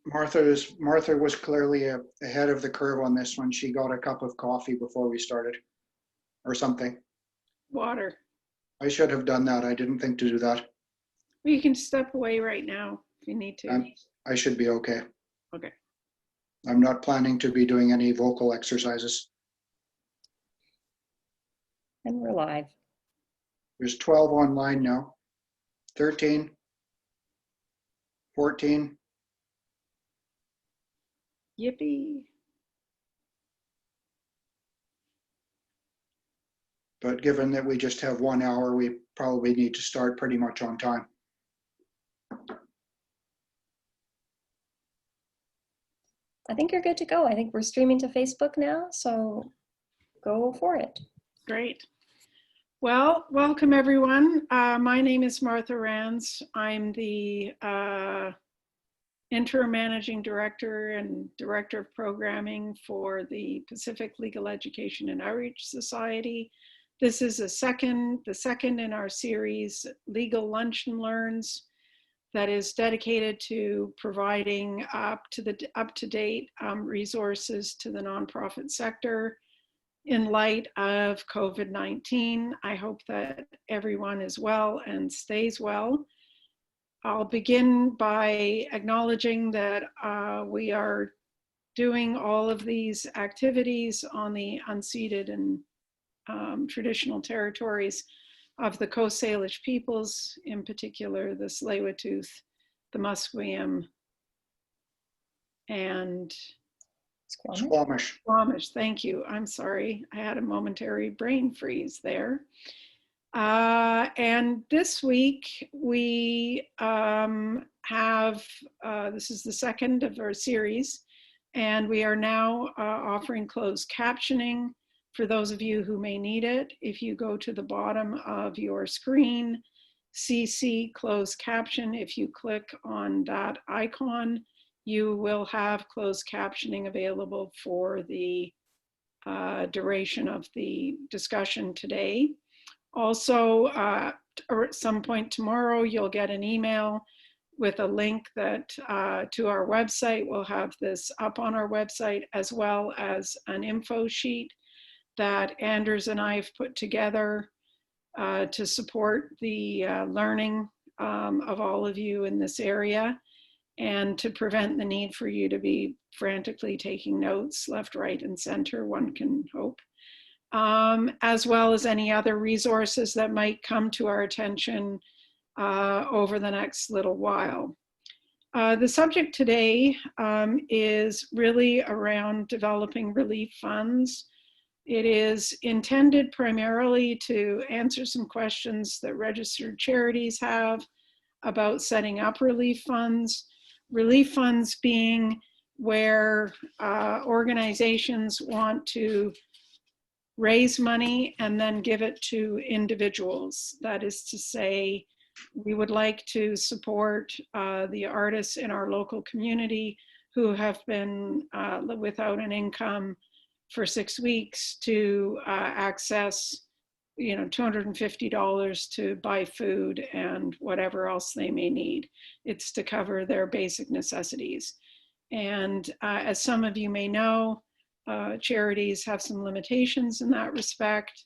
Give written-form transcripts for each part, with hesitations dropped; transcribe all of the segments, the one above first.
Martha was clearly ahead of the curve on this one. She got a cup of coffee before we started, or something. Water. I should have done that. I didn't think to do that. Well, you can step away right now if you need to. I should be okay. Okay. I'm not planning to be doing any vocal exercises. And we're live. There's 12 online now. 13, 14. Yippee. But given that we just have 1 hour, we probably need to start pretty much on time. I think you're good to go. I think we're streaming to Facebook now, so go for it. Great. Well, welcome everyone. My name is Martha Rands. I'm the Interim Managing Director and Director of Programming for the Pacific Legal Education and Outreach Society. This is the second in our series, Legal Lunch and Learns, that is dedicated to providing up-to-date resources to the nonprofit sector in light of COVID-19. I hope that everyone is well and stays well. I'll begin by acknowledging that we are doing all of these activities on the unceded and traditional territories of the Coast Salish peoples, in particular the Tsleil-Waututh, the Musqueam, and Squamish. Squamish. Thank you. I'm sorry. I had a momentary brain freeze there. And this week we have, this is the second of our series, and we are now offering closed captioning for those of you who may need it. If you go to the bottom of your screen, CC closed caption, if you click on that icon, you will have closed captioning available for the duration of the discussion today. Also, at some point tomorrow, you'll get an email with a link that to our website. We'll have this up on our website, as well as an info sheet that Anders and I have put together to support the learning of all of you in this area, and to prevent the need for you to be frantically taking notes left, right, and center, one can hope, as well as any other resources that might come to our attention over the next little while. The subject today is really around developing relief funds. It is intended primarily to answer some questions that registered charities have about setting up relief funds. Relief funds being where organizations want to raise money and then give it to individuals. That is to say, we would like to support the artists in our local community who have been without an income for 6 weeks to access, $250 to buy food and whatever else they may need. It's to cover their basic necessities. And as some of you may know, charities have some limitations in that respect.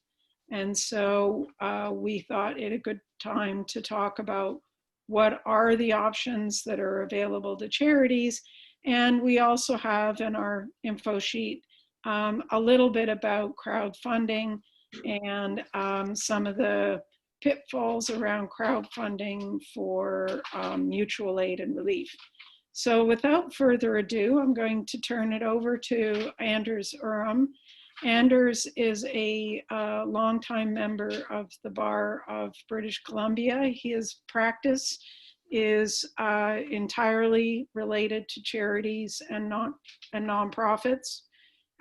And so we thought it a good time to talk about what are the options that are available to charities. And we also have in our info sheet a little bit about crowdfunding and some of the pitfalls around crowdfunding for mutual aid and relief. So without further ado, I'm going to turn it over to Anders Ourom. Anders is a longtime member of the Bar of British Columbia. His practice is entirely related to charities and nonprofits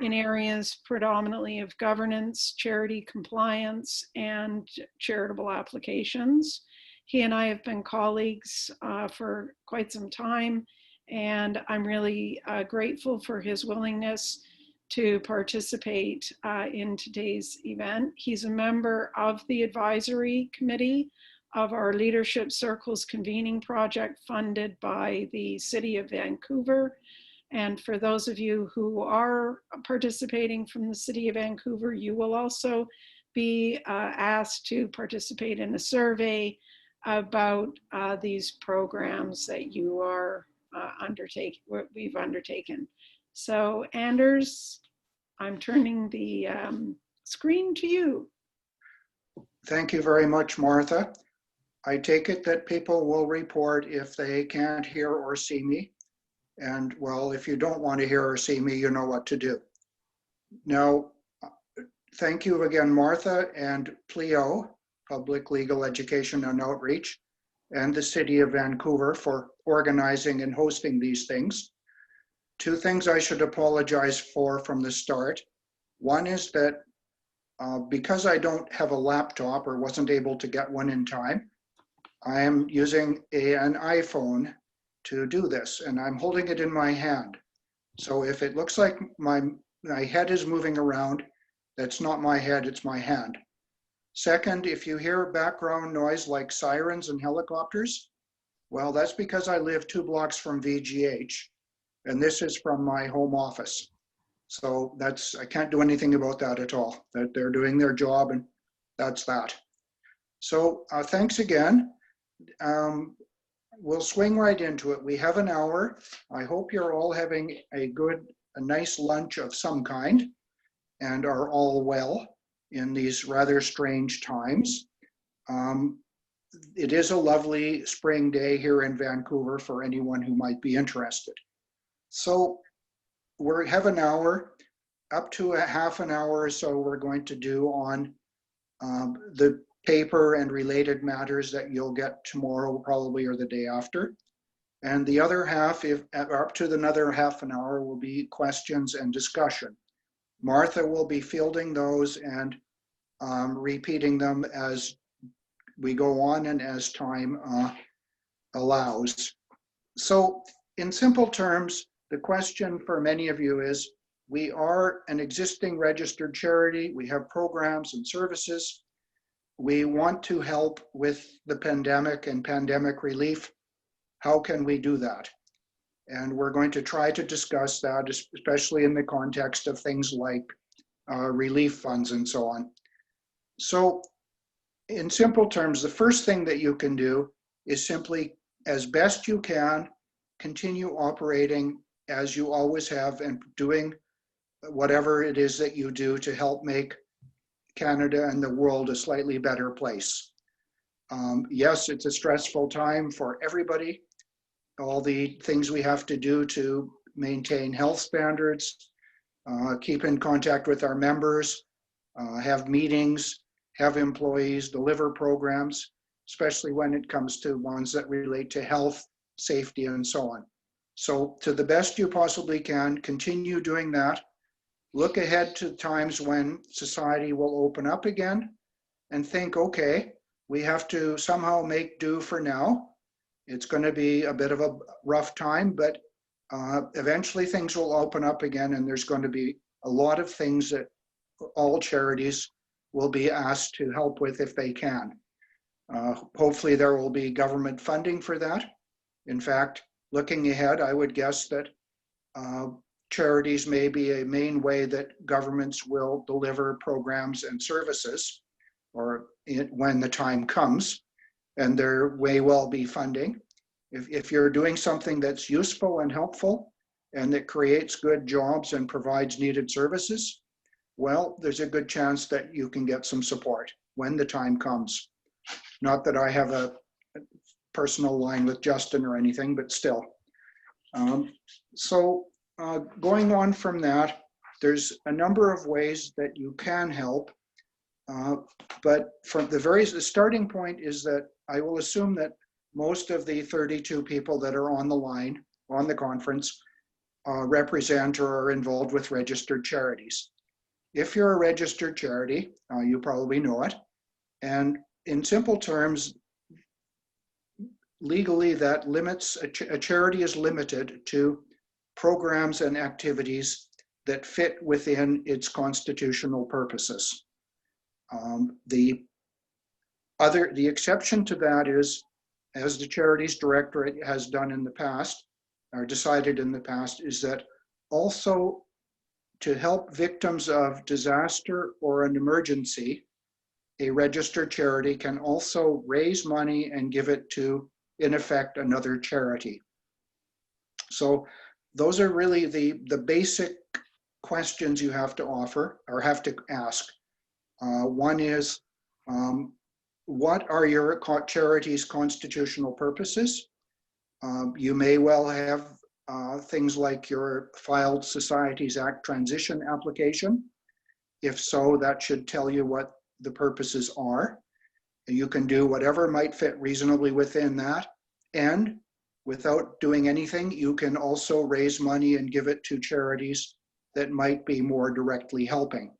in areas predominantly of governance, charity compliance, and charitable applications. He and I have been colleagues for quite some time, and I'm really grateful for his willingness to participate in today's event. He's a member of the advisory committee of our Leadership Circles convening project funded by the City of Vancouver. And for those of you who are participating from the City of Vancouver, you will also be asked to participate in a survey about these programs that you are we've undertaken. So Anders, I'm turning the screen to you. Thank you very much, Martha. I take it that people will report if they can't hear or see me. And well, if you don't want to hear or see me, you know what to do. Now, thank you again, Martha and PLEO, Public Legal Education and Outreach, and the City of Vancouver for organizing and hosting these things. Two things I should apologize for from the start. One is that because I don't have a laptop or wasn't able to get one in time, I am using an iPhone to do this, and I'm holding it in my hand. So if it looks like my head is moving around, that's not my head, it's my hand. Second, if you hear background noise like sirens and helicopters, well, that's because I live 2 blocks from VGH, and this is from my home office. So I can't do anything about that at all. That they're doing their job, and that's that. So thanks again. We'll swing right into it. We have an hour. I hope you're all having a nice lunch of some kind and are all well in these rather strange times. It is a lovely spring day here in Vancouver for anyone who might be interested. So we have an hour, up to a half an hour or so we're going to do on the paper and related matters that you'll get tomorrow probably or the day after. And the other half, up to another half an hour, will be questions and discussion. Martha will be fielding those and repeating them as we go on and as time allows. So in simple terms, the question for many of you is, we are an existing registered charity. We have programs and services. We want to help with the pandemic and pandemic relief. How can we do that? And we're going to try to discuss that, especially in the context of things like relief funds and so on. So in simple terms, the first thing that you can do is simply, as best you can, continue operating as you always have and doing whatever it is that you do to help make Canada and the world a slightly better place. Yes, it's a stressful time for everybody. All the things we have to do to maintain health standards, keep in contact with our members, have meetings, have employees, deliver programs, especially when it comes to ones that relate to health, safety, and so on. So to the best you possibly can, continue doing that. Look ahead to times when society will open up again and think, okay, we have to somehow make do for now. It's going to be a bit of a rough time, but eventually things will open up again, and there's going to be a lot of things that all charities will be asked to help with if they can. Hopefully there will be government funding for that. In fact, looking ahead, I would guess that charities may be a main way that governments will deliver programs and services, or when the time comes, and there may well be funding. If you're doing something that's useful and helpful and that creates good jobs and provides needed services, well, there's a good chance that you can get some support when the time comes. Not that I have a personal line with Justin or anything, but still. Going on from that, there's a number of ways that you can help. But from the starting point is that I will assume that most of the 32 people that are on the line, on the conference, represent or are involved with registered charities. If you're a registered charity, you probably know it. And in simple terms, legally that limits, a charity is limited to programs and activities that fit within its constitutional purposes. The The exception to that is, as the Charities Directorate has done in the past, or decided in the past, is that also to help victims of disaster or an emergency, a registered charity can also raise money and give it to, in effect, another charity. So those are really the basic questions you have to offer or have to ask. One is, what are your charity's constitutional purposes? You may well have things like your filed Societies Act transition application. If so, that should tell you what the purposes are. You can do whatever might fit reasonably within that. And without doing anything, you can also raise money and give it to charities that might be more directly helping.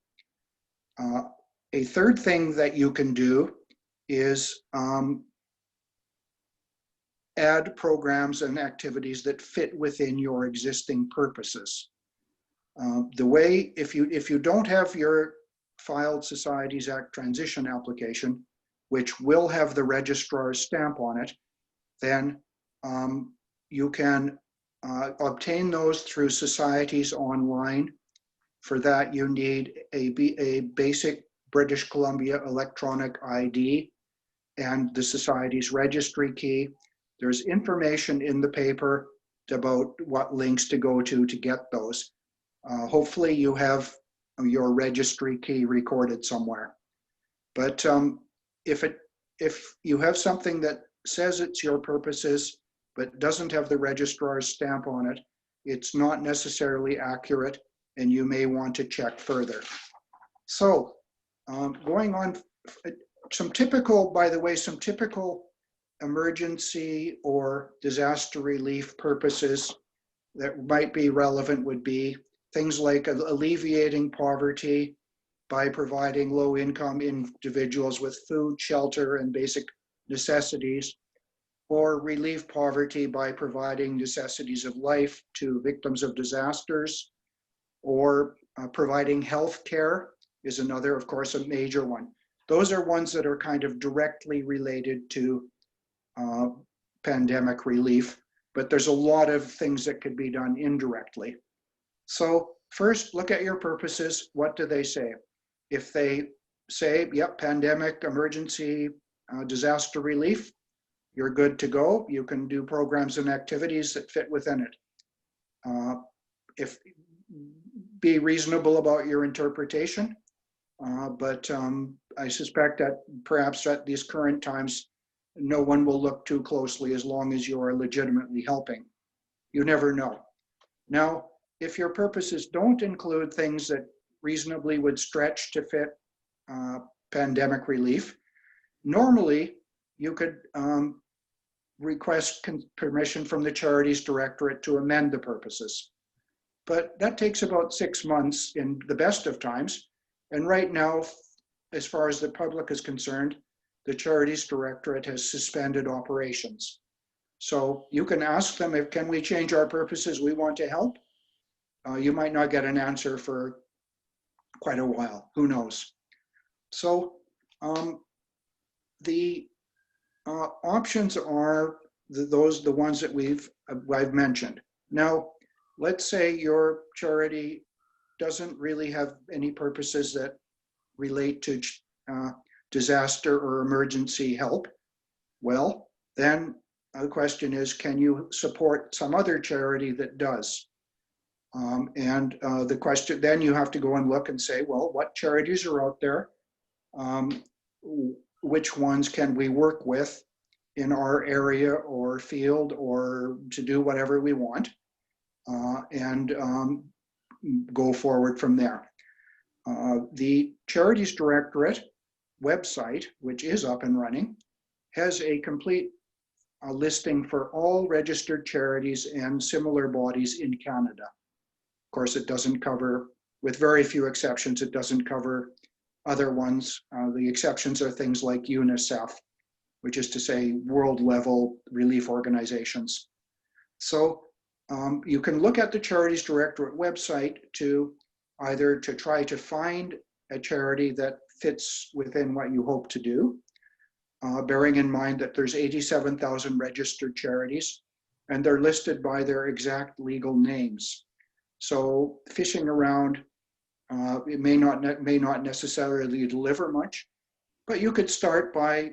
A third thing that you can do is add programs and activities that fit within your existing purposes. If you don't have your filed Societies Act transition application, which will have the registrar's stamp on it, then you can obtain those through Societies Online. For that, you need a basic British Columbia electronic ID and the Society's registry key. There's information in the paper about what links to go to get those. Hopefully you have your registry key recorded somewhere. But if you have something that says it's your purposes, but doesn't have the registrar's stamp on it, it's not necessarily accurate, and you may want to check further. So going on, some typical emergency or disaster relief purposes that might be relevant would be things like alleviating poverty by providing low-income individuals with food, shelter, and basic necessities, or relieve poverty by providing necessities of life to victims of disasters, or providing health care is another, of course, a major one. Those are ones that are kind of directly related to pandemic relief, but there's a lot of things that could be done indirectly. So first, look at your purposes. What do they say? If they say, yep, pandemic, emergency, disaster relief, you're good to go. You can do programs and activities that fit within it. Be reasonable about your interpretation, but I suspect that perhaps at these current times, no one will look too closely as long as you are legitimately helping. You never know. Now, if your purposes don't include things that reasonably would stretch to fit pandemic relief, normally you could request permission from the Charities Directorate to amend the purposes. But that takes about 6 months in the best of times. And right now, as far as the public is concerned, the Charities Directorate has suspended operations. So you can ask them, can we change our purposes? We want to help. You might not get an answer for quite a while, who knows? So the options are the ones that I've mentioned. Now, let's say your charity doesn't really have any purposes that relate to disaster or emergency help. Well, then the question is, can you support some other charity that does? The question, then you have to go and look and say, well, what charities are out there? Which ones can we work with in our area or field or to do whatever we want? Go forward from there. The Charities Directorate website, which is up and running, has a complete listing for all registered charities and similar bodies in Canada. Of course, it doesn't cover, with very few exceptions, it doesn't cover other ones. The exceptions are things like UNICEF, which is to say world level relief organizations. So you can look at the Charities Directorate website to either to try to find a charity that fits within what you hope to do, bearing in mind that there's 87,000 registered charities, and they're listed by their exact legal names. So fishing around, it may not necessarily deliver much, but you could start by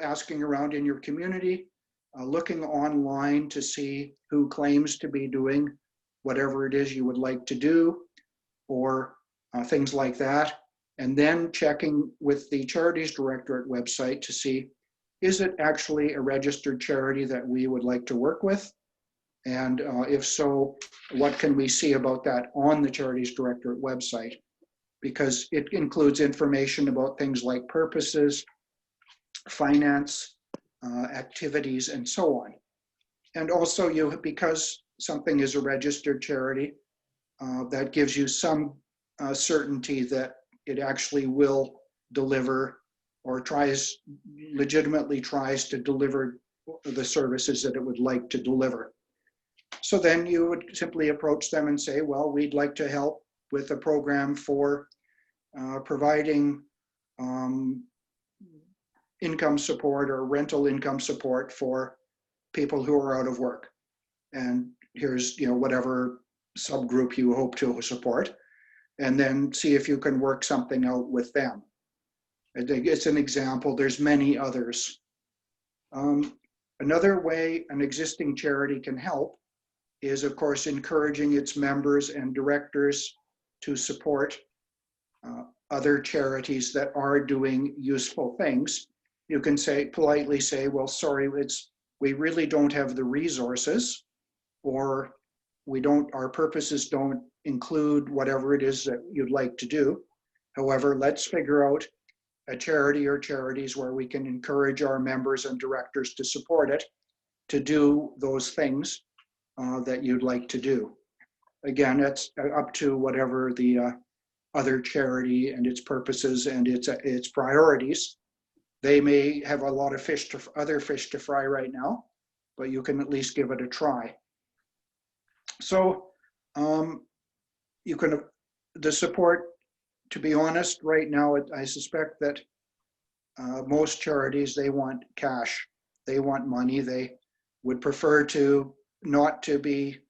asking around in your community, looking online to see who claims to be doing whatever it is you would like to do, or things like that. And then checking with the Charities Directorate website to see, is it actually a registered charity that we would like to work with? And if so, what can we see about that on the Charities Directorate website? Because it includes information about things like purposes, finance, activities, and so on. And also, because something is a registered charity, that gives you some certainty that it actually will deliver, or legitimately tries to deliver the services that it would like to deliver. So then you would simply approach them and say, well, we'd like to help with a program for providing income support or rental income support for people who are out of work. And here's whatever subgroup you hope to support, and then see if you can work something out with them. I think it's an example. There's many others. Another way an existing charity can help is, of course, encouraging its members and directors to support other charities that are doing useful things. You can politely say, well, sorry, we really don't have the resources, or our purposes don't include whatever it is that you'd like to do. However, let's figure out a charity or charities where we can encourage our members and directors to support it, to do those things that you'd like to do. Again, it's up to whatever the other charity and its purposes and its priorities. They may have a lot of other fish to fry right now, but you can at least give it a try. So the support, to be honest, right now, I suspect that most charities, they want cash. They want money. They would prefer not to be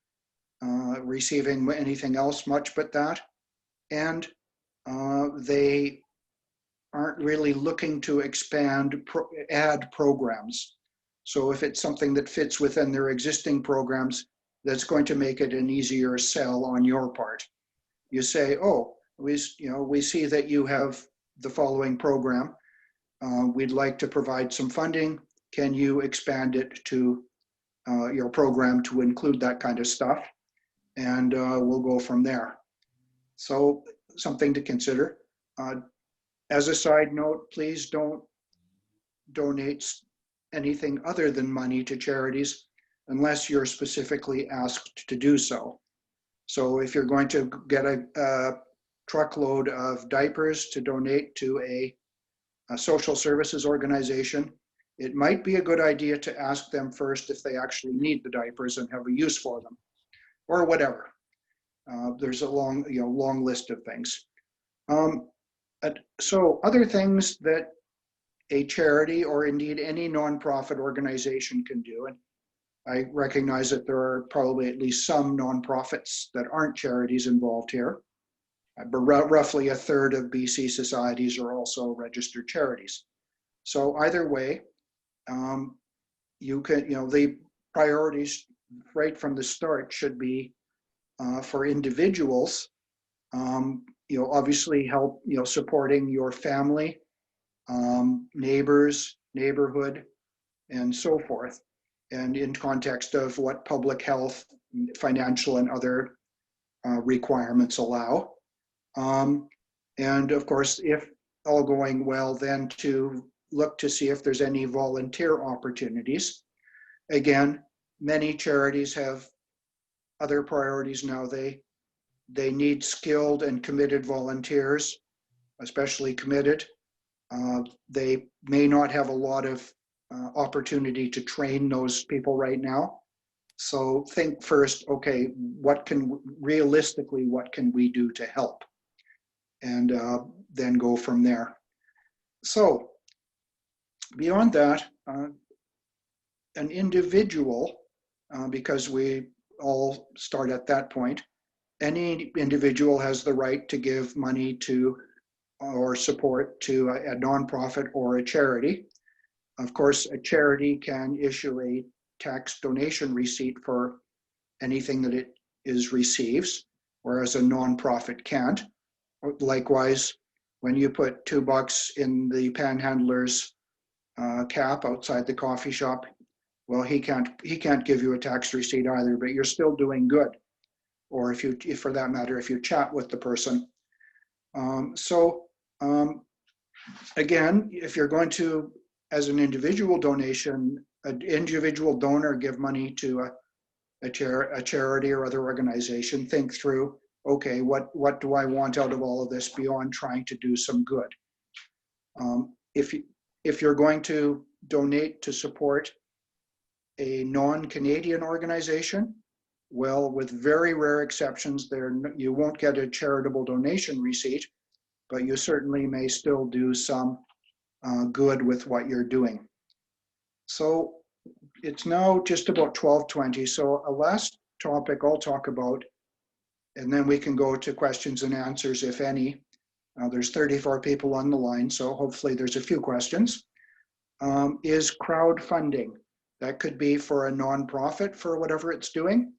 receiving anything else much but that. And they aren't really looking to add programs. So if it's something that fits within their existing programs, that's going to make it an easier sell on your part. You say, oh, we see that you have the following program. We'd like to provide some funding. Can you expand it to your program to include that kind of stuff? And we'll go from there. So something to consider. As a side note, please don't donate anything other than money to charities unless you're specifically asked to do so. So if you're going to get a truckload of diapers to donate to a social services organization, it might be a good idea to ask them first if they actually need the diapers and have a use for them, or whatever. There's a long list of things. So other things that a charity or indeed any nonprofit organization can do, and I recognize that there are probably at least some nonprofits that aren't charities involved here, but roughly a third of BC societies are also registered charities. So either way, the priorities right from the start should be for individuals, obviously help, supporting your family, neighbors, neighborhood, and so forth. And in context of what public health, financial, and other requirements allow. And of course, if all going well, then to look to see if there's any volunteer opportunities. Again, many charities have other priorities now. They need skilled and committed volunteers, especially committed. They may not have a lot of opportunity to train those people right now. So think first, okay, what can we do to help? And then go from there. So Beyond that, an individual, because we all start at that point, any individual has the right to give money to or support to a nonprofit or a charity. Of course, a charity can issue a tax donation receipt for anything that it receives, whereas a nonprofit can't. Likewise, when you put $2 in the panhandler's cap outside the coffee shop, well, he can't give you a tax receipt either, but you're still doing good. Or if for that matter, if you chat with the person. Again, if you're going to, as an individual donation, an individual donor give money to a charity or other organization, think through, okay, what do I want out of all of this beyond trying to do some good? If you're going to donate to support a non-Canadian organization, well, with very rare exceptions, you won't get a charitable donation receipt, but you certainly may still do some good with what you're doing. So it's now just about 12:20. So a last topic I'll talk about, and then we can go to questions and answers, if any. There's 34 people on the line, so hopefully there's a few questions, is crowdfunding. That could be for a nonprofit for whatever it's doing.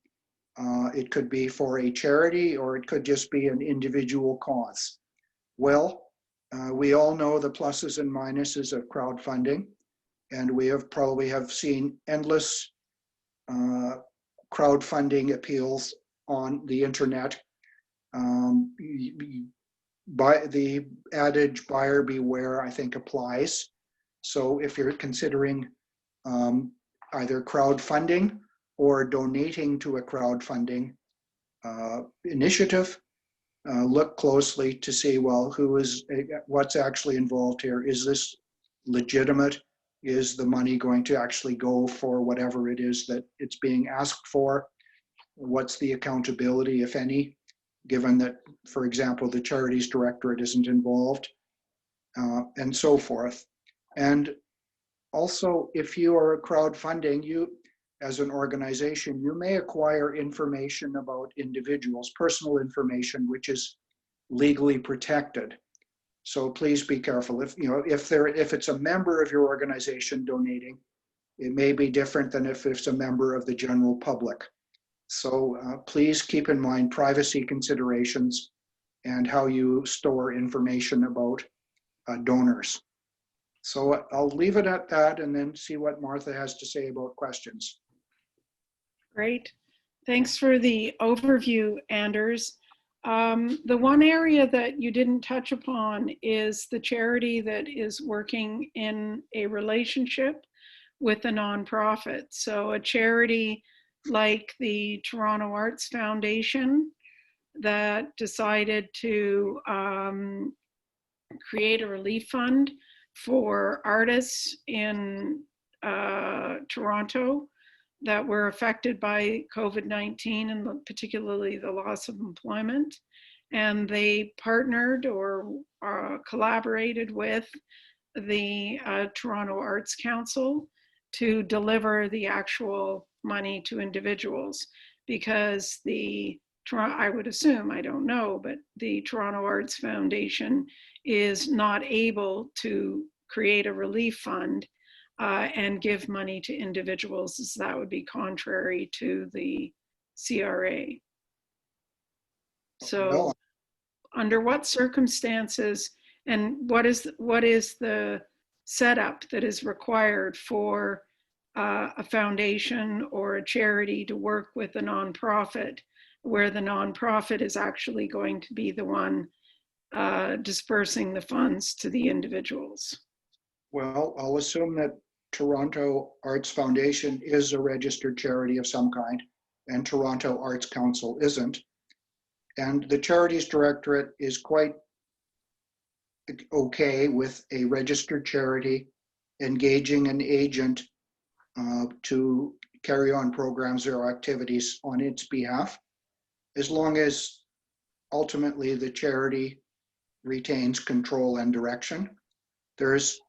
It could be for a charity, or it could just be an individual cause. Well, we all know the pluses and minuses of crowdfunding, and we probably have seen endless crowdfunding appeals on the internet. By the adage, buyer beware, I think applies. So if you're considering either crowdfunding or donating to a crowdfunding initiative, look closely to see, well, what's actually involved here? Is this legitimate? Is the money going to actually go for whatever it is that it's being asked for? What's the accountability, if any, given that, for example, the Charities Directorate isn't involved, and so forth. And also, if you are crowdfunding, as an organization, you may acquire information about individuals, personal information, which is legally protected. So please be careful. If it's a member of your organization donating, it may be different than if it's a member of the general public. So please keep in mind privacy considerations and how you store information about donors. So I'll leave it at that and then see what Martha has to say about questions. Great. Thanks for the overview, Anders. The one area that you didn't touch upon is the charity that is working in a relationship with a nonprofit. So a charity like the Toronto Arts Foundation that decided to create a relief fund for artists in Toronto that were affected by COVID-19 and particularly the loss of employment. And they partnered or collaborated with the Toronto Arts Council to deliver the actual money to individuals, because I would assume, I don't know, but the Toronto Arts Foundation is not able to create a relief fund and give money to individuals, as that would be contrary to the CRA. So under what circumstances and what is the setup that is required for a foundation or a charity to work with a nonprofit, where the nonprofit is actually going to be the one dispersing the funds to the individuals? Well, I'll assume that Toronto Arts Foundation is a registered charity of some kind, and Toronto Arts Council isn't. And the Charities Directorate is quite okay with a registered charity engaging an agent to carry on programs or activities on its behalf, as long as ultimately the charity retains control and direction. There's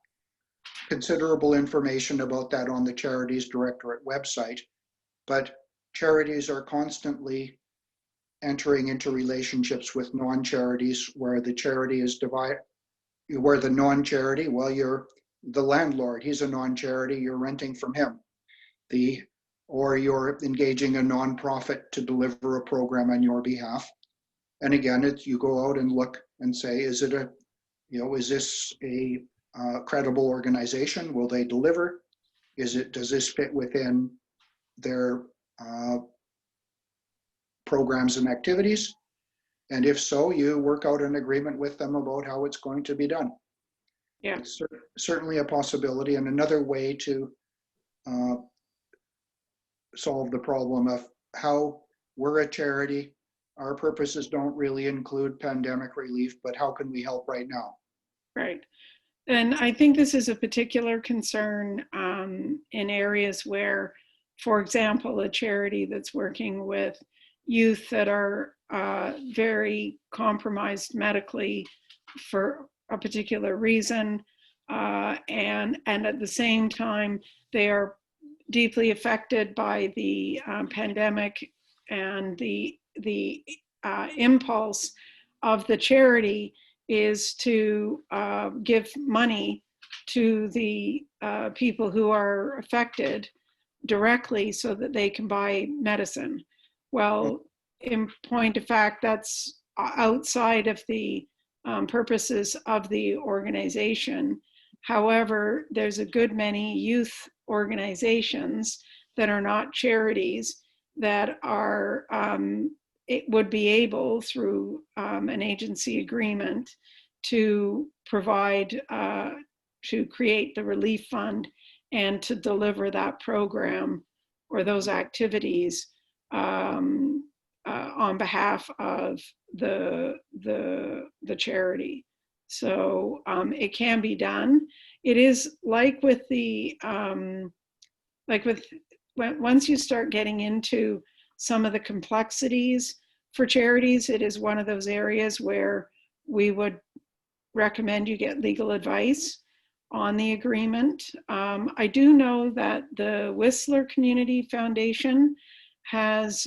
considerable information about that on the Charities Directorate website, but charities are constantly entering into relationships with non-charities where the charity is divided, where the non-charity, well, you're the landlord, he's a non-charity, you're renting from him. Or you're engaging a nonprofit to deliver a program on your behalf. And again, you go out and look and say, is this a credible organization? Will they deliver? Does this fit within their programs and activities? And if so, you work out an agreement with them about how it's going to be done. Yeah. It's certainly a possibility, and another way to solve the problem of how we're a charity. Our purposes don't really include pandemic relief, but how can we help right now? Right. And I think this is a particular concern in areas where, for example, a charity that's working with youth that are very compromised medically for a particular reason, and at the same time, they are deeply affected by the pandemic, and the impulse of the charity is to give money to the people who are affected directly so that they can buy medicine. Well, in point of fact, that's outside of the purposes of the organization. However, there's a good many youth organizations that are not charities that are it would be able, through an agency agreement, to provide, to create the relief fund and to deliver that program or those activities on behalf of the charity. So it can be done. It is like with the, once you start getting into some of the complexities for charities, it is one of those areas where we would recommend you get legal advice on the agreement. I do know that the Whistler Community Foundation has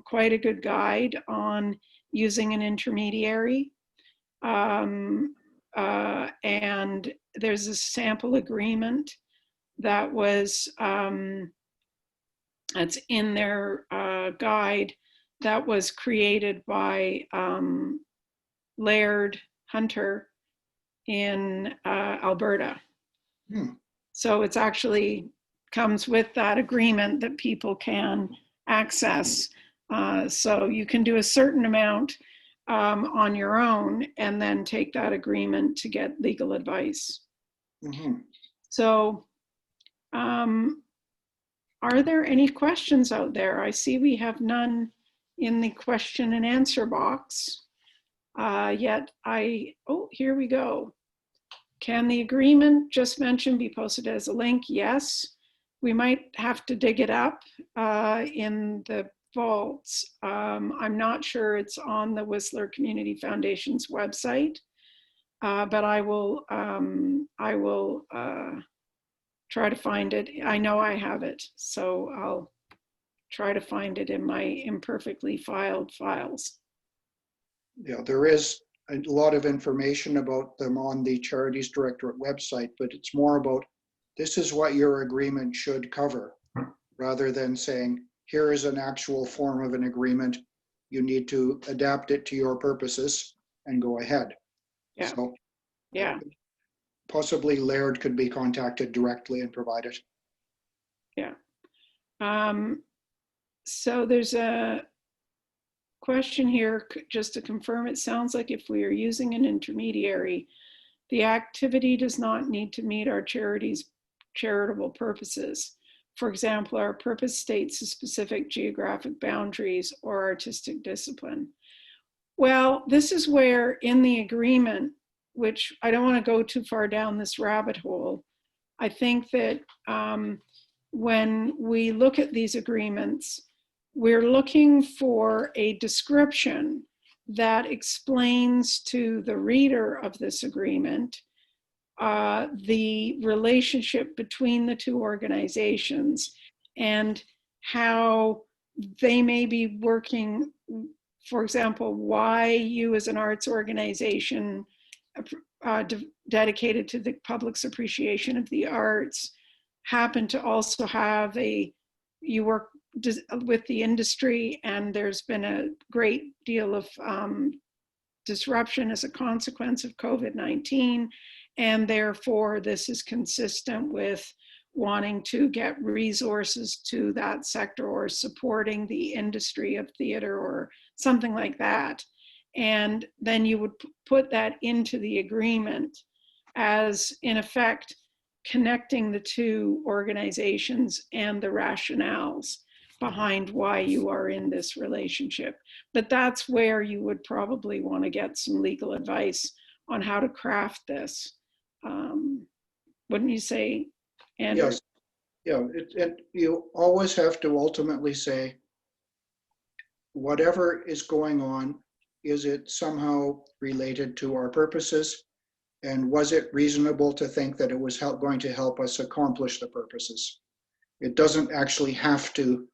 quite a good guide on using an intermediary. And there's a sample agreement that was, that's in their guide, that was created by Laird Hunter in Alberta. So it's actually comes with that agreement that people can access. So you can do a certain amount on your own and then take that agreement to get legal advice. So are there any questions out there? I see we have none in the question and answer box. Yet oh, here we go. Can the agreement just mentioned be posted as a link? Yes. We might have to dig it up in the vaults. I'm not sure it's on the Whistler Community Foundation's website, but I will try to find it. I know I have it, so I'll try to find it in my imperfectly filed files. Yeah, there is a lot of information about them on the Charities Directorate website, but it's more about this is what your agreement should cover, rather than saying, here is an actual form of an agreement. You need to adapt it to your purposes and go ahead. Yeah. So, yeah. Possibly Laird could be contacted directly and provide it. Yeah. So there's a question here, just to confirm. It sounds like if we are using an intermediary, the activity does not need to meet our charity's charitable purposes. For example, our purpose states a specific geographic boundaries or artistic discipline. Well, this is where in the agreement, which I don't want to go too far down this rabbit hole, I think that when we look at these agreements, we're looking for a description that explains to the reader of this agreement the relationship between the two organizations and how they may be working. For example, why you as an arts organization dedicated to the public's appreciation of the arts happen to also have you work with the industry, and there's been a great deal of disruption as a consequence of COVID-19, and therefore this is consistent with wanting to get resources to that sector or supporting the industry of theater or something like that. And then you would put that into the agreement as, in effect, connecting the two organizations and the rationales behind why you are in this relationship. But that's where you would probably want to get some legal advice on how to craft this. Wouldn't you say, Andrew? Yes. Yeah, you always have to ultimately say, whatever is going on, is it somehow related to our purposes? And was it reasonable to think that it was going to help us accomplish the purposes? It doesn't actually have to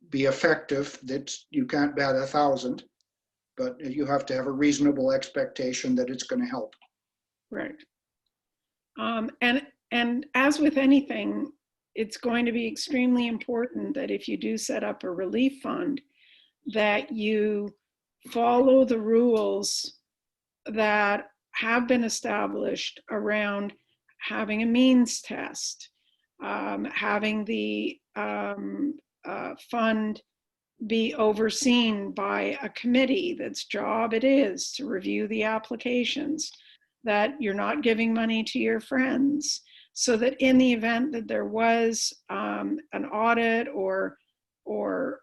be effective. That you can't bat 1,000, but you have to have a reasonable expectation that it's going to help. Right. And as with anything, it's going to be extremely important that if you do set up a relief fund, that you follow the rules that have been established around having a means test, having the fund be overseen by a committee that's job it is to review the applications, that you're not giving money to your friends, so that in the event that there was an audit or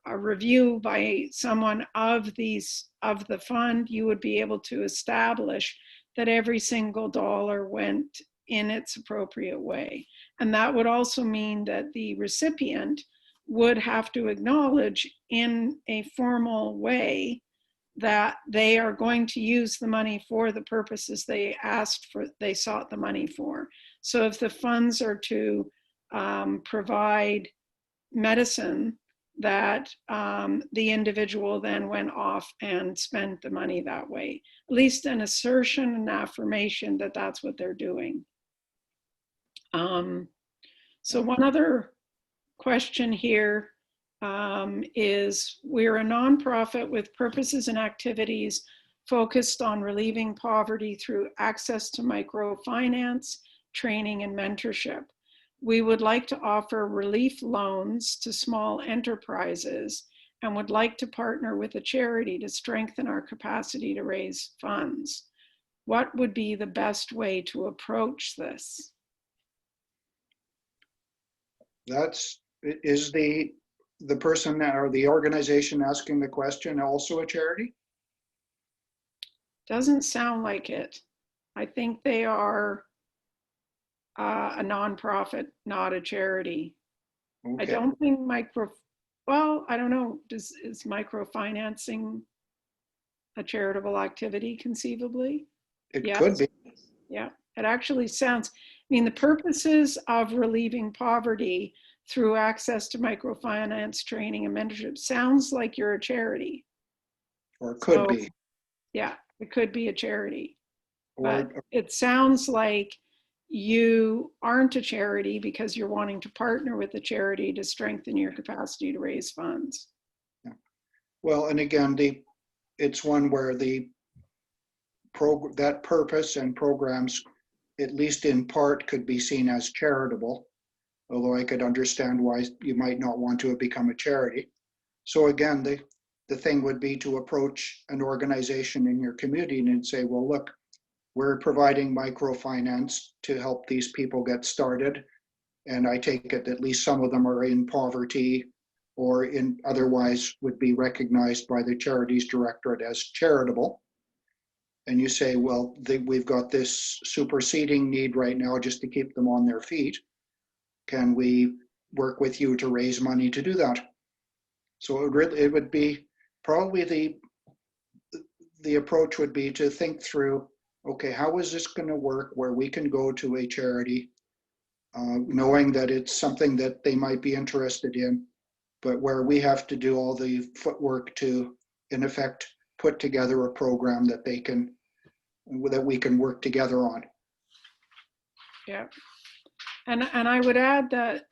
a review by someone of the fund, you would be able to establish that every single dollar went in its appropriate way. And that would also mean that the recipient would have to acknowledge in a formal way that they are going to use the money for the purposes they sought the money for. So if the funds are to provide medicine, that the individual then went off and spent the money that way. At least an assertion and affirmation that that's what they're doing. So one other question here is, we're a nonprofit with purposes and activities focused on relieving poverty through access to microfinance, training, and mentorship. We would like to offer relief loans to small enterprises and would like to partner with a charity to strengthen our capacity to raise funds. What would be the best way to approach this? Is the person or the organization asking the question also a charity? Well, sound like it. I think they are a nonprofit, not a charity. Okay. I don't think well, I don't know, is microfinancing a charitable activity conceivably? It could be. Yeah, it actually sounds, I mean, the purposes of relieving poverty through access to microfinance, training, and mentorship sounds like you're a charity. Or could be. Yeah, it could be a charity. But it sounds like you aren't a charity because you're wanting to partner with a charity to strengthen your capacity to raise funds. Yeah. Well, and again, it's one where that purpose and programs, at least in part, could be seen as charitable, although I could understand why you might not want to become a charity. So again, the thing would be to approach an organization in your community and say, well, look, we're providing microfinance to help these people get started. And I take it at least some of them are in poverty or otherwise would be recognized by the Charities Directorate as charitable. And you say, well, we've got this superseding need right now just to keep them on their feet. Can we work with you to raise money to do that? So it would be probably the approach would be to think through, okay, how is this going to work where we can go to a charity knowing that it's something that they might be interested in, but where we have to do all the footwork to, in effect, put together a program that we can work together on. Yeah. And I would add that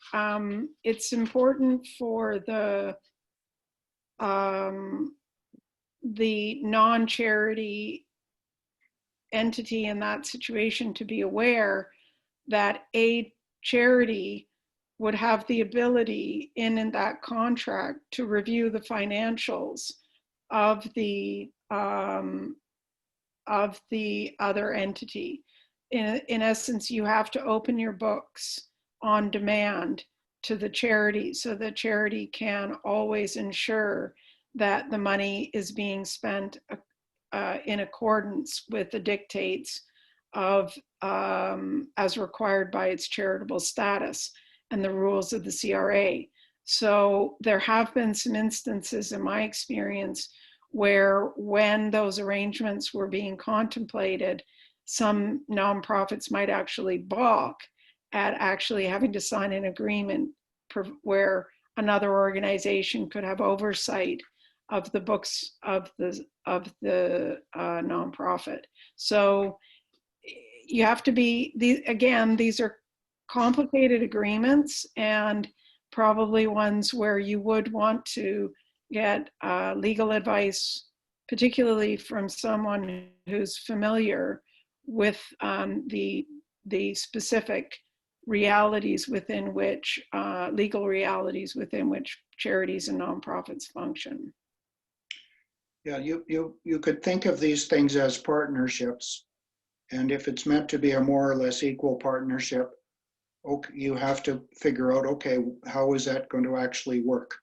it's important for the non-charity entity in that situation to be aware that a charity would have the ability in that contract to review the financials of the other entity. In essence, you have to open your books on demand to the charity, so the charity can always ensure that the money is being spent in accordance with the dictates of as required by its charitable status and the rules of the CRA. So there have been some instances in my experience where when those arrangements were being contemplated, some nonprofits might actually balk at actually having to sign an agreement where another organization could have oversight of the books of the nonprofit. So you have to be, these are complicated agreements and probably ones where you would want to get legal advice, particularly from someone who's familiar with the specific realities within which, legal realities within which charities and nonprofits function. Yeah, you could think of these things as partnerships. And if it's meant to be a more or less equal partnership, okay, you have to figure out, okay, how is that going to actually work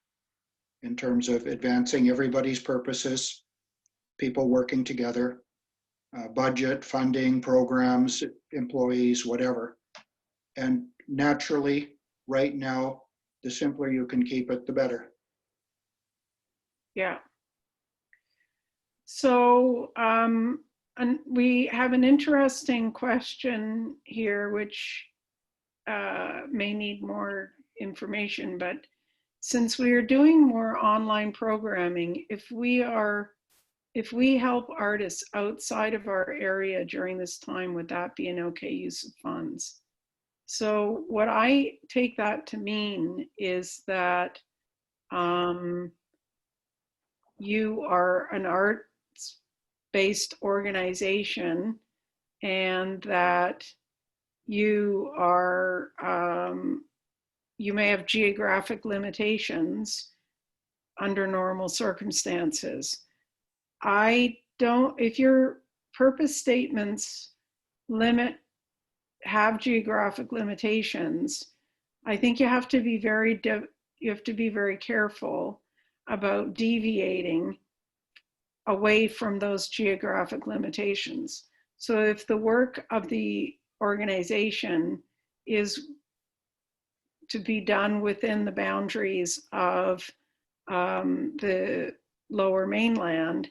in terms of advancing everybody's purposes, people working together, budget, funding, programs, employees, whatever. And naturally, right now, the simpler you can keep it, the better. Yeah. So, and we have an interesting question here, which may need more information, but since we are doing more online programming, if we help artists outside of our area during this time, would that be an okay use of funds? So what I take that to mean is that you are an arts-based organization and that you are, you may have geographic limitations under normal circumstances. If your purpose statements have geographic limitations, I think you have to be very careful about deviating away from those geographic limitations. So if the work of the organization is to be done within the boundaries of the Lower Mainland,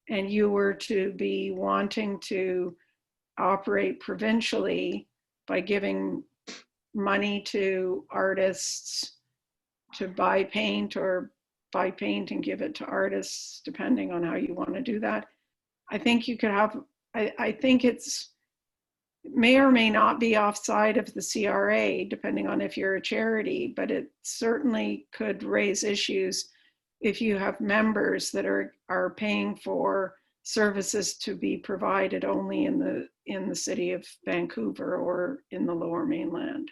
and you were to be wanting to operate provincially by giving money to artists to buy paint or buy paint and give it to artists, depending on how you want to do that. I think you could have, I think it may or may not be offside of the CRA, depending on if you're a charity, but it certainly could raise issues if you have members that are paying for services to be provided only in the city of Vancouver or in the Lower Mainland.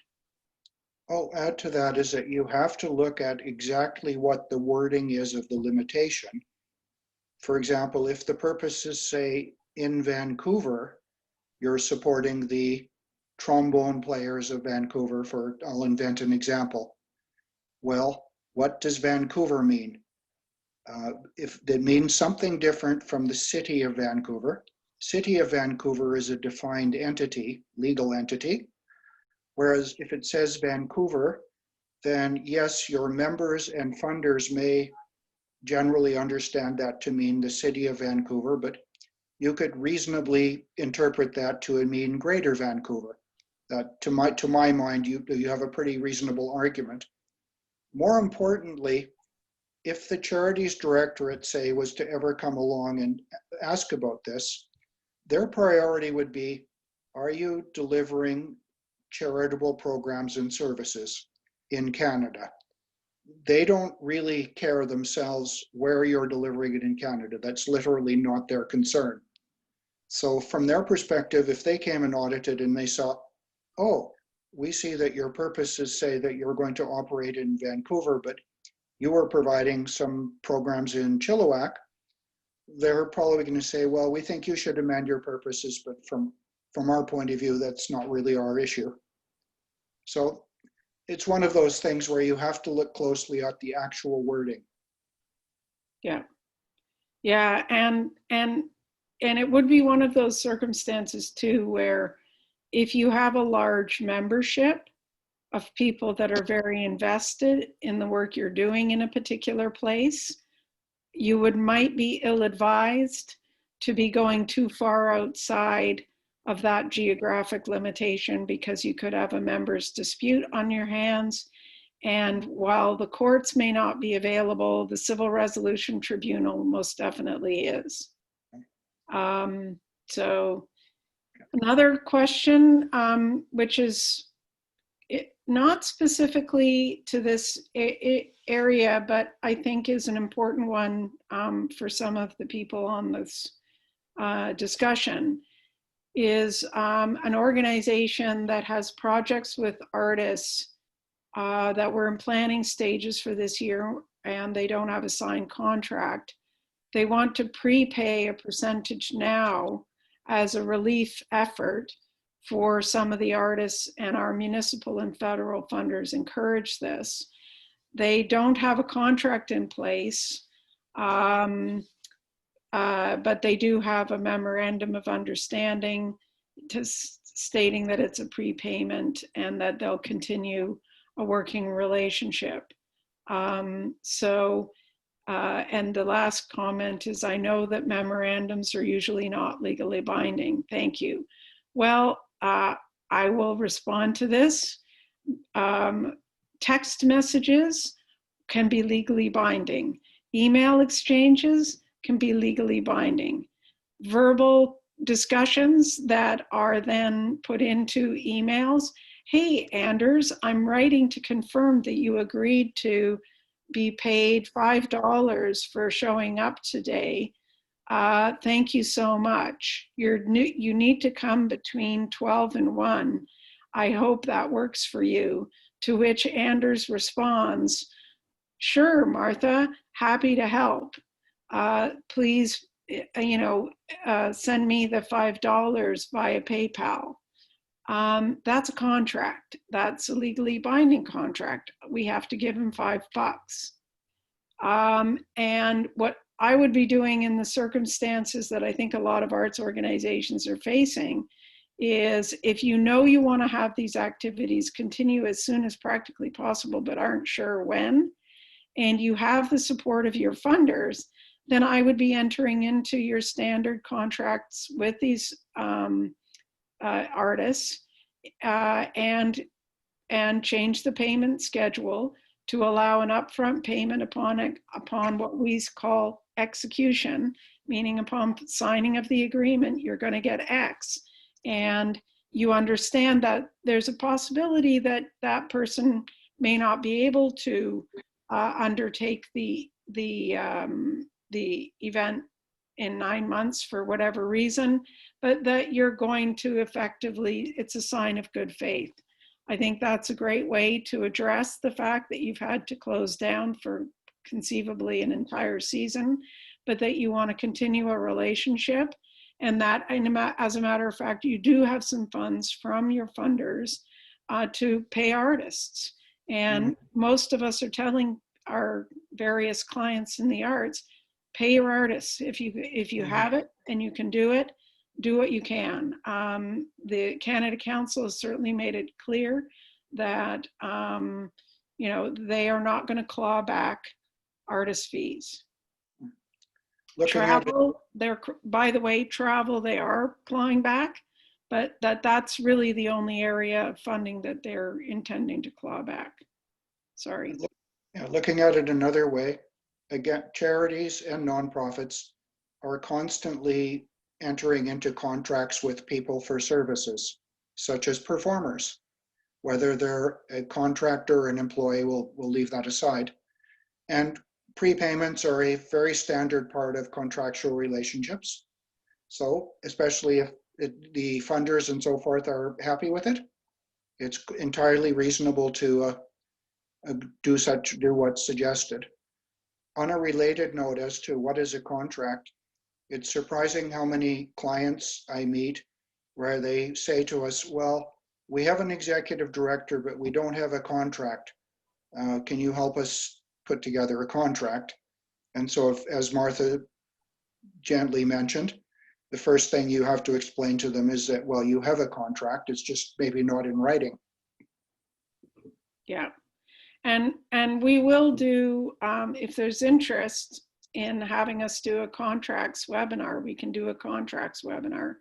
I'll add to that is that you have to look at exactly what the wording is of the limitation. For example, if the purposes say in Vancouver, you're supporting the trombone players of Vancouver, I'll invent an example. Well, what does Vancouver mean? If it means something different from the city of Vancouver, City of Vancouver is a defined entity, legal entity. Whereas if it says Vancouver, then yes, your members and funders may generally understand that to mean the city of Vancouver, but you could reasonably interpret that to mean Greater Vancouver. That, to my mind, you have a pretty reasonable argument. More importantly, if the Charities Directorate, say, was to ever come along and ask about this, their priority would be, are you delivering charitable programs and services in Canada? They don't really care themselves where you're delivering it in Canada. That's literally not their concern. So from their perspective, if they came and audited and they saw, oh, we see that your purposes say that you're going to operate in Vancouver, but you are providing some programs in Chilliwack, they're probably going to say, well, we think you should amend your purposes, but from our point of view, that's not really our issue. So it's one of those things where you have to look closely at the actual wording. Yeah. Yeah, and it would be one of those circumstances too, where if you have a large membership of people that are very invested in the work you're doing in a particular place, you might be ill-advised to be going too far outside of that geographic limitation, because you could have a member's dispute on your hands. And while the courts may not be available, the Civil Resolution Tribunal most definitely is. So another question, which is not specifically to this area, but I think is an important one for some of the people on this discussion, is an organization that has projects with artists that were in planning stages for this year, and they don't have a signed contract. They want to prepay a percentage now as a relief effort for some of the artists, and our municipal and federal funders encourage this. They don't have a contract in place, but they do have a memorandum of understanding stating that it's a prepayment and that they'll continue a working relationship. And the last comment is, I know that memorandums are usually not legally binding. Thank you. Well, I will respond to this. Text messages can be legally binding. Email exchanges can be legally binding. Verbal discussions that are then put into emails. Hey, Anders, I'm writing to confirm that you agreed to be paid $5 for showing up today. Thank you so much. You need to come between 12 and 1. I hope that works for you. To which Anders responds, sure, Martha, happy to help. Please, send me the $5 via PayPal. That's a contract. That's a legally binding contract. We have to give him $5. And what I would be doing in the circumstances that I think a lot of arts organizations are facing is, if you know you want to have these activities continue as soon as practically possible, but aren't sure when, and you have the support of your funders, then I would be entering into your standard contracts with these artists and change the payment schedule to allow an upfront payment upon what we call execution, meaning upon signing of the agreement, you're going to get X. And you understand that there's a possibility that that person may not be able to undertake the event in 9 months for whatever reason, but that you're going to effectively, it's a sign of good faith. I think that's a great way to address the fact that you've had to close down for conceivably an entire season, but that you want to continue a relationship, and that, as a matter of fact, you do have some funds from your funders to pay artists. And most of us are telling our various clients in the arts, pay your artists. If you have it and you can do it, do what you can. The Canada Council has certainly made it clear that they are not going to claw back artist fees. looking at it, Travel, by the way, travel, they are clawing back, but that's really the only area of funding that they're intending to claw back. Sorry. looking at it another way, again, charities and nonprofits are constantly entering into contracts with people for services, such as performers. Whether they're a contractor or an employee, we'll leave that aside. And prepayments are a very standard part of contractual relationships. So especially if the funders and so forth are happy with it, it's entirely reasonable to do what's suggested. On a related note as to what is a contract, it's surprising how many clients I meet where they say to us, well, we have an executive director, but we don't have a contract. Can you help us put together a contract? And so as Martha gently mentioned, the first thing you have to explain to them is that, well, you have a contract, it's just maybe not in writing. Yeah. And we will do, if there's interest in having us do a contracts webinar, we can do a contracts webinar.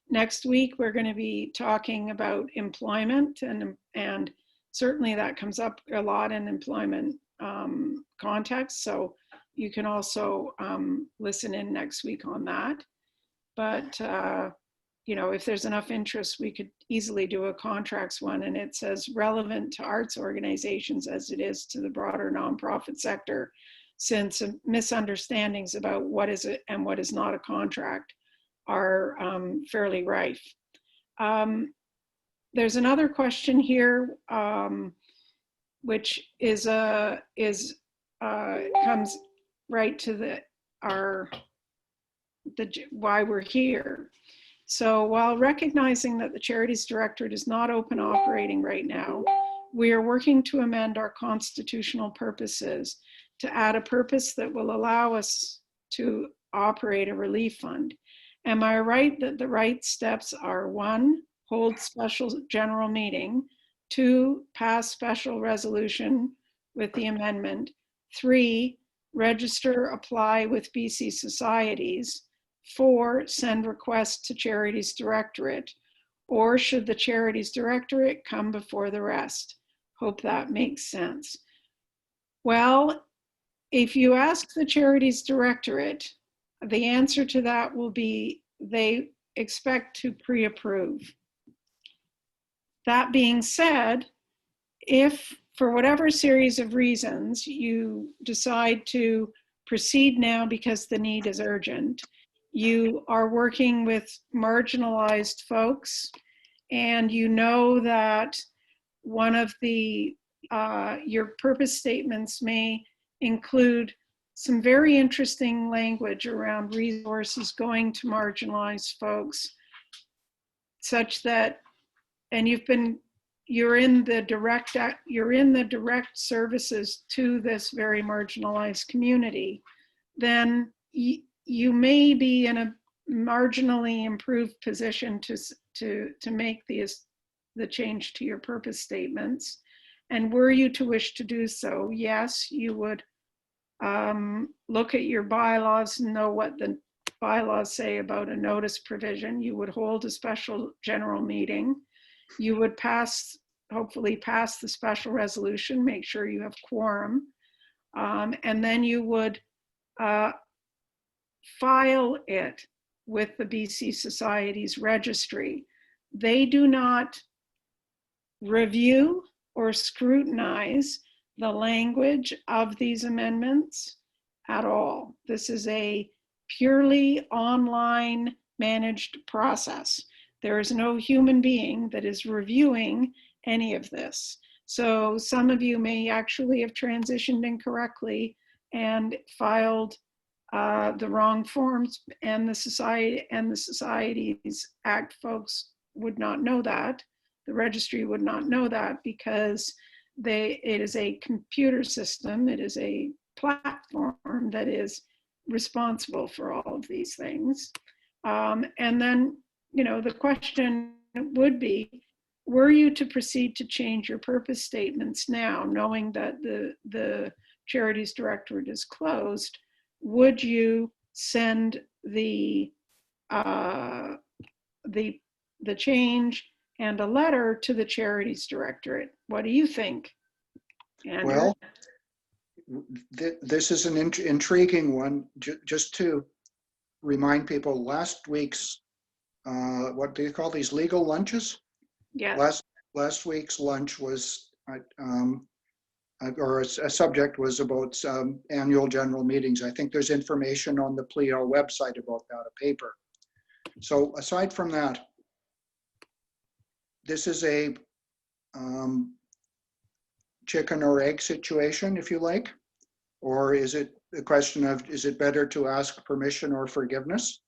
Next week, we're going to be talking about employment, and certainly that comes up a lot in employment context. So you can also listen in next week on that. But, you know, if there's enough interest, we could easily do a contracts one, and it's as relevant to arts organizations as it is to the broader nonprofit sector, since misunderstandings about what is it and what is not a contract are fairly rife. There's another question here, which is comes right to why we're here. So while recognizing that the Charities Directorate is not open operating right now, we are working to amend our constitutional purposes to add a purpose that will allow us to operate a relief fund. Am I right that the right steps are: 1, hold special general meeting; 2, pass special resolution with the amendment; 3, register, apply with BC Societies; 4, send requests to Charities Directorate? Or should the Charities Directorate come before the rest? Hope that makes sense. Well, if you ask the Charities Directorate, the answer to that will be they expect to pre-approve. That being said, if for whatever series of reasons you decide to proceed now because the need is urgent, you are working with marginalized folks, and you know that one of the your purpose statements may include some very interesting language around resources going to marginalized folks, such that, and you're in the direct services to this very marginalized community, then you may be in a marginally improved position to make the change to your purpose statements. And were you to wish to do so, yes, you would look at your bylaws and know what the bylaws say about a notice provision. You would hold a special general meeting. You would hopefully pass the special resolution, make sure you have quorum, and then you would file it with the BC Societies registry. They do not review or scrutinize the language of these amendments at all. This is a purely online managed process. There is no human being that is reviewing any of this. So some of you may actually have transitioned incorrectly and filed the wrong forms, and the Societies Act folks would not know that. The registry would not know that, because it is a computer system, it is a platform that is responsible for all of these things. And then, you know, the question would be, were you to proceed to change your purpose statements now, knowing that the Charities Directorate is closed, would you send the change and a letter to the Charities Directorate. What do you think, Andrew? Well, this is an intriguing one. Just to remind people, last week's, what do you call these, legal lunches? Yes. Last week's lunch was, or a subject was about annual general meetings. I think there's information on the PLEO website about that, a paper. So aside from that, this is a chicken or egg situation, if you like, or is it a question of, is it better to ask permission or forgiveness,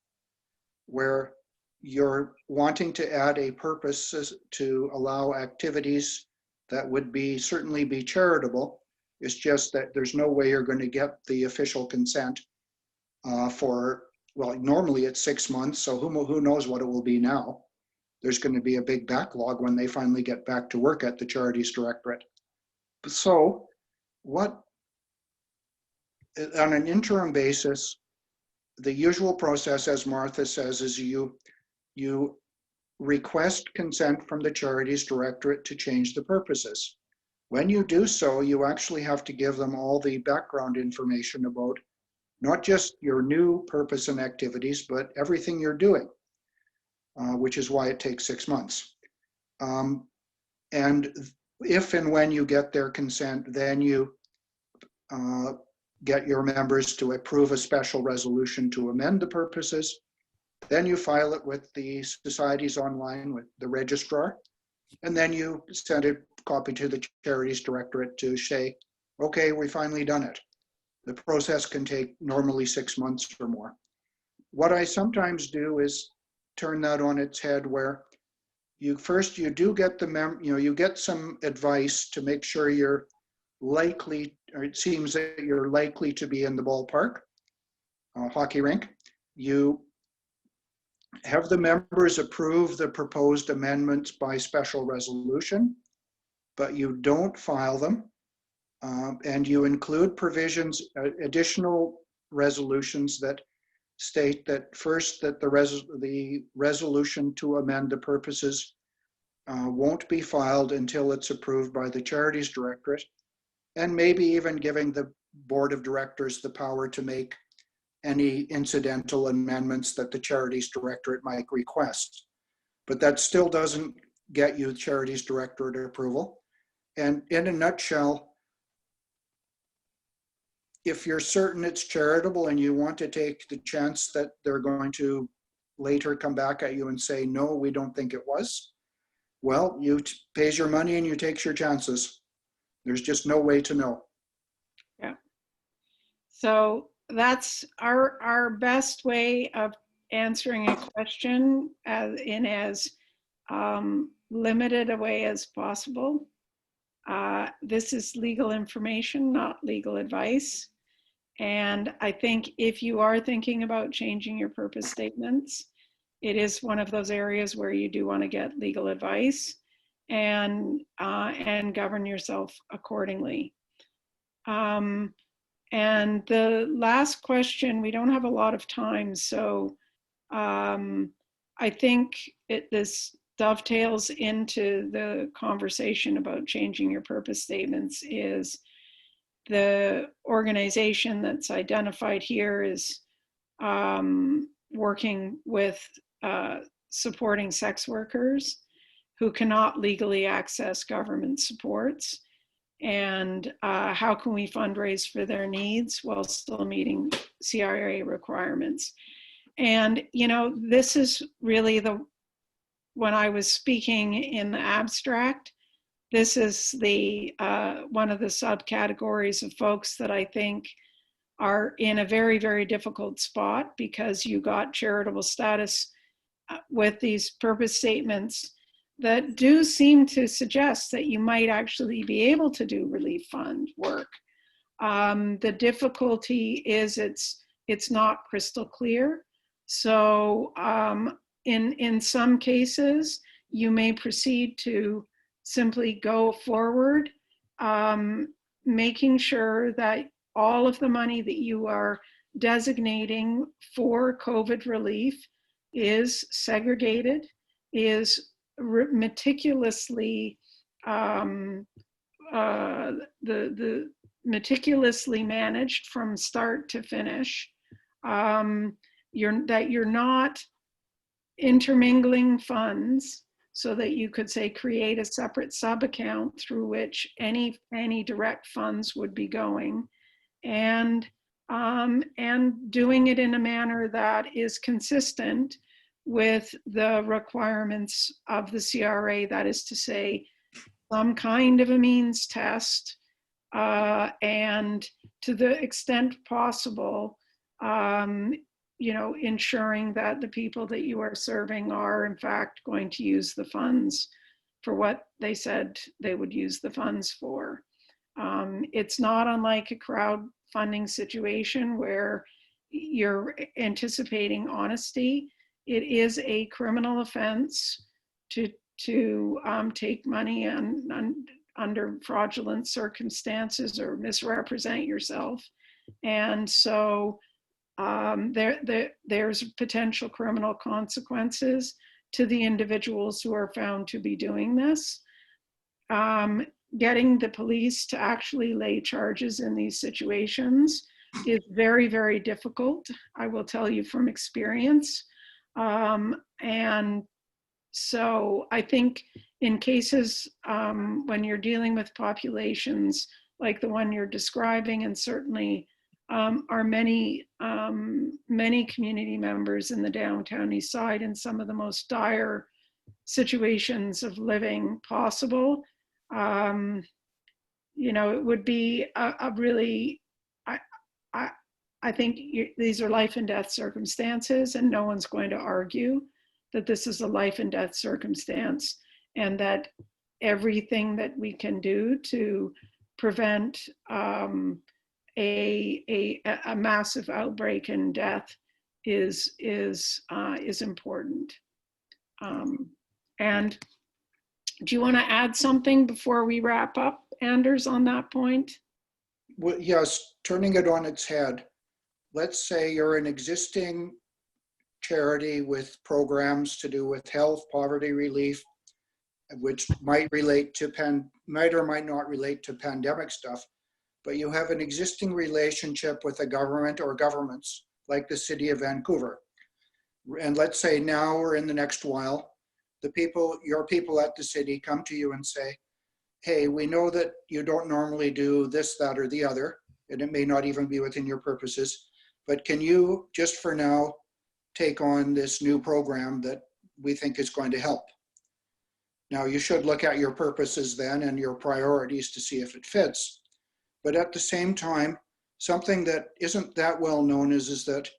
where you're wanting to add a purpose to allow activities that would certainly be charitable. It's just that there's no way you're going to get the official consent for, well, normally it's 6 months, so who knows what it will be now. There's going to be a big backlog when they finally get back to work at the Charities Directorate. So on an interim basis, the usual process, as Martha says, is you request consent from the Charities Directorate to change the purposes. When you do so, you actually have to give them all the background information about not just your new purpose and activities, but everything you're doing, which is why it takes 6 months. And if and when you get their consent, then you get your members to approve a special resolution to amend the purposes. Then you file it with the societies online with the registrar, and then you send a copy to the Charities Directorate to say, okay, we finally done it. The process can take normally 6 months or more. What I sometimes do is turn that on its head, where you do get you get some advice to make sure you're likely, or it seems that you're likely to be in the ballpark, hockey rink. You have the members approve the proposed amendments by special resolution, but you don't file them. And you include provisions, additional resolutions that state that first, that the resolution to amend the purposes won't be filed until it's approved by the Charities Directorate, and maybe even giving the Board of Directors the power to make any incidental amendments that the Charities Directorate might request. But that still doesn't get you Charities Directorate approval. And in a nutshell, if you're certain it's charitable and you want to take the chance that they're going to later come back at you and say, no, we don't think it was, well, you pays your money and you takes your chances. There's just no way to know. Yeah. So that's our best way of answering a question in as limited a way as possible. This is legal information, not legal advice. And I think if you are thinking about changing your purpose statements, it is one of those areas where you do want to get legal advice and govern yourself accordingly. And the last question, we don't have a lot of time, so I think this dovetails into the conversation about changing your purpose statements. Is the organization that's identified here is working with supporting sex workers who cannot legally access government supports, and how can we fundraise for their needs while still meeting CRA requirements. And this is really when I was speaking in the abstract, this is the one of the subcategories of folks that I think are in a very, very difficult spot, because you got charitable status with these purpose statements that do seem to suggest that you might actually be able to do relief fund work. The difficulty is it's not crystal clear. So in some cases, you may proceed to simply go forward, making sure that all of the money that you are designating for COVID relief is segregated, is meticulously meticulously managed from start to finish. You're not intermingling funds so that you could say create a separate sub account through which any direct funds would be going, and doing it in a manner that is consistent with the requirements of the CRA, that is to say, some kind of a means test, and to the extent possible, ensuring that the people that you are serving are in fact going to use the funds for what they said they would use the funds for. It's not unlike a crowdfunding situation where you're anticipating honesty. It is a criminal offense to take money under fraudulent circumstances or misrepresent yourself. And so there's potential criminal consequences to the individuals who are found to be doing this. Getting the police to actually lay charges in these situations is very, very difficult, I will tell you from experience. And so I think in cases when you're dealing with populations like the one you're describing, and certainly are many community members in the downtown east side in some of the most dire situations of living possible, it would be a really, I think these are life and death circumstances, and no one's going to argue that this is a life and death circumstance, and that everything that we can do to prevent a massive outbreak and death is important. And do you want to add something before we wrap up, Anders, on that point? Well, yes, turning it on its head. Let's say you're an existing charity with programs to do with health, poverty relief, which might relate to might or might not relate to pandemic stuff, but you have an existing relationship with a government or governments like the city of Vancouver. And let's say now or in the next while, your people at the city come to you and say, hey, we know that you don't normally do this, that, or the other, and it may not even be within your purposes, but can you just for now take on this new program that we think is going to help? Now, you should look at your purposes then and your priorities to see if it fits. But at the same time, something that isn't that well known is that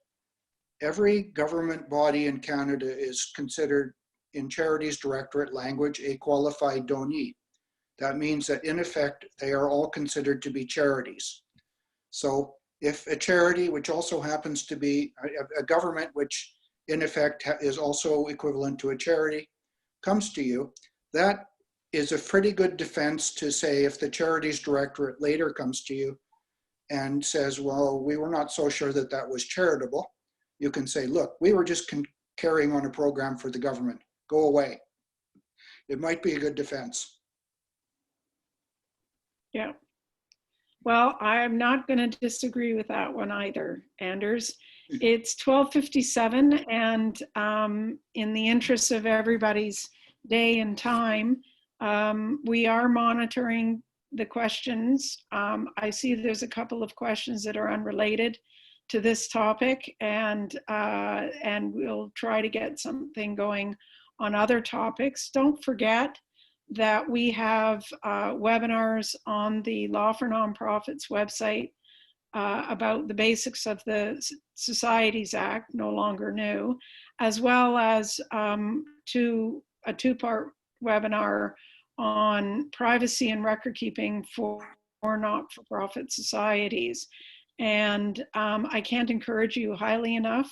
every government body in Canada is considered, in Charities Directorate language, a qualified donee. That means that in effect, they are all considered to be charities. So if a charity, which also happens to be a government, which in effect is also equivalent to a charity, comes to you, that is a pretty good defense to say if the Charities Directorate later comes to you and says, well, we were not so sure that that was charitable. You can say, look, we were just carrying on a program for the government. Go away. It might be a good defense. Yeah. Well, I'm not going to disagree with that one either, Anders. It's 12:57, and in the interest of everybody's day and time, we are monitoring the questions. I see there's a couple of questions that are unrelated to this topic, and we'll try to get something going on other topics. Don't forget that we have webinars on the Law for Nonprofits website about the basics of the Societies Act, no longer new, as well as a two-part webinar on privacy and record keeping for not-for-profit societies. And I can't encourage you highly enough,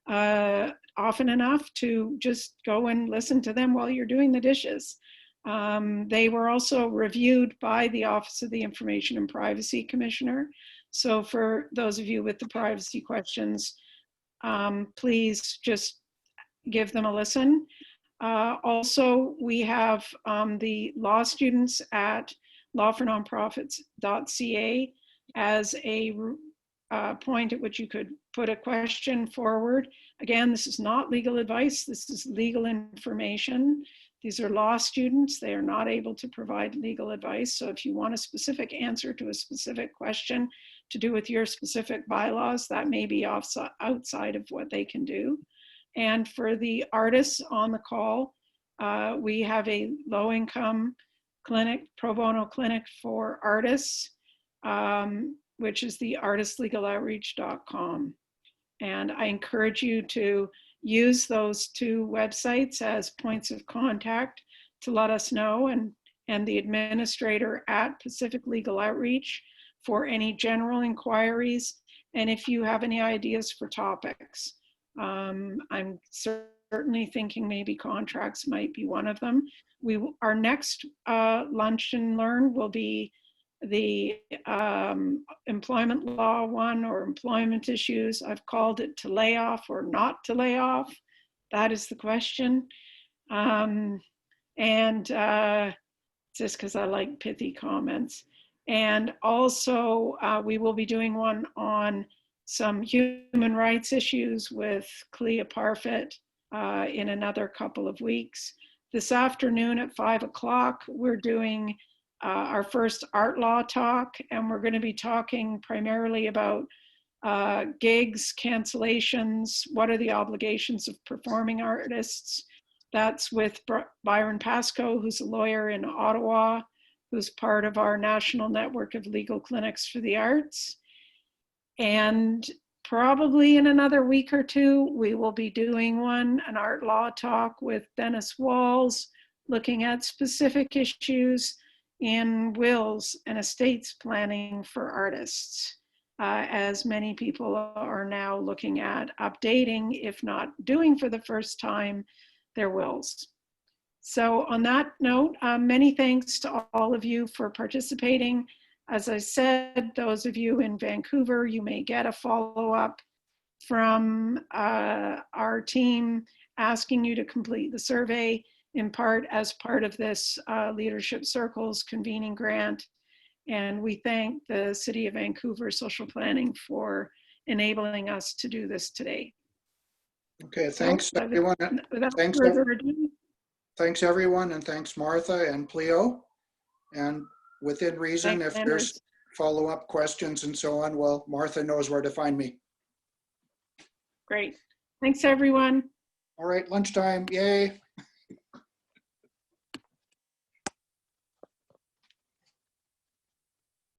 often enough, to just go and listen to them while you're doing the dishes. They were also reviewed by the Office of the Information and Privacy Commissioner. So for those of you with the privacy questions, please just give them a listen. Also, we have the law students at lawfornonprofits.ca as a point at which you could put a question forward. Again, this is not legal advice. This is legal information. These are law students. They are not able to provide legal advice. So if you want a specific answer to a specific question to do with your specific bylaws, that may be outside of what they can do. And for the artists on the call, we have a low-income clinic, pro bono clinic for artists, which is the artistlegaloutreach.com. And I encourage you to use those two websites as points of contact to let us know, and the administrator at Pacific Legal Outreach for any general inquiries, and if you have any ideas for topics. I'm certainly thinking maybe contracts might be one of them. Our next lunch and learn will be the employment law one, or employment issues. I've called it to lay off or not to lay off. That is the question. Just because I like pithy comments. And also we will be doing one on some human rights issues with Clea Parfit in another couple of weeks. This afternoon at 5 o'clock, we're doing our first art law talk, and we're going to be talking primarily about gigs, cancellations, what are the obligations of performing artists. That's with Byron Pascoe, who's a lawyer in Ottawa, who's part of our national network of legal clinics for the arts. And probably in another week or two, we will be doing an art law talk with Dennis Walls, looking at specific issues in wills and estates planning for artists, as many people are now looking at updating, if not doing for the first time, their wills. So on that note, many thanks to all of you for participating. As I said, those of you in Vancouver, you may get a follow-up from our team asking you to complete the survey, in part as part of this Leadership Circles convening grant. And we thank the City of Vancouver Social Planning for enabling us to do this today. Okay, thanks everyone. Thanks everyone, and thanks Martha and PLEO. And within reason, thanks, if Anders. there's follow-up questions and so on, well, Martha knows where to find me. Great. Thanks everyone. All right, lunchtime, yay.